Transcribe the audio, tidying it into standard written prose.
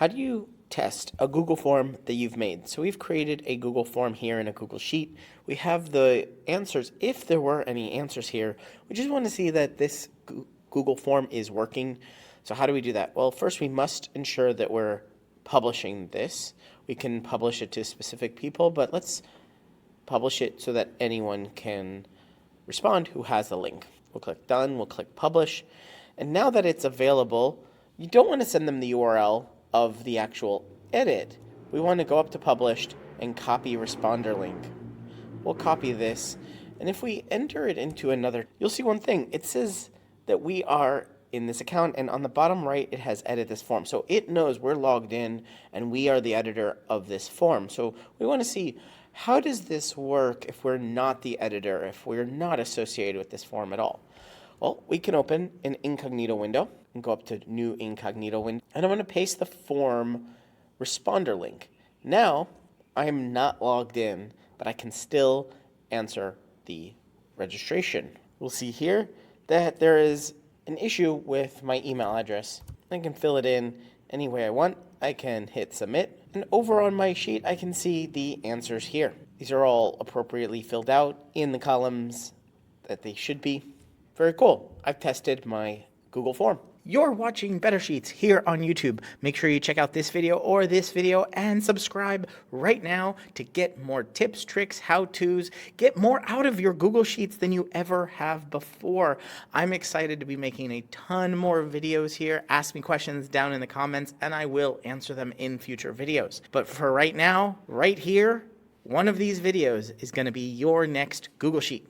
How do you test a Google form that you've made? So we've created a Google form here in a Google Sheet. We have the answers, if there were any answers here. We just want to see that this Google form is working. So how do we do that? Well, first we must ensure that we're publishing this. We can publish it to specific people, but let's publish it so that anyone can respond who has the link. We'll click done, we'll click publish. And now that it's available, you don't want to send them the URL of the actual edit. We want to go up to published and copy responder link. We'll copy this, and if we enter it into another, you'll see one thing. It says that we are in this account, and on the bottom right it has edit this form. So it knows we're logged in and we are the editor of this form. So we want to see, how does this work if we're not the editor, if we're not associated with this form at all? Well, we can open an Incognito window and go up to New Incognito window, and I'm going to paste the form responder link. Now, I'm not logged in, but I can still answer the registration. We'll see here that there is an issue with my email address. I can fill it in any way I want. I can hit submit, and over on my sheet, I can see the answers here. These are all appropriately filled out in the columns that they should be. Very cool. I've tested my Google form. You're watching Better Sheets here on YouTube. Make sure you check out this video or this video and subscribe right now to get more tips, tricks, how-tos. Get more out of your Google Sheets than you ever have before. I'm excited to be making a ton more videos here. Ask me questions down in the comments and I will answer them in future videos. But for right now, right here, one of these videos is going to be your next Google Sheet.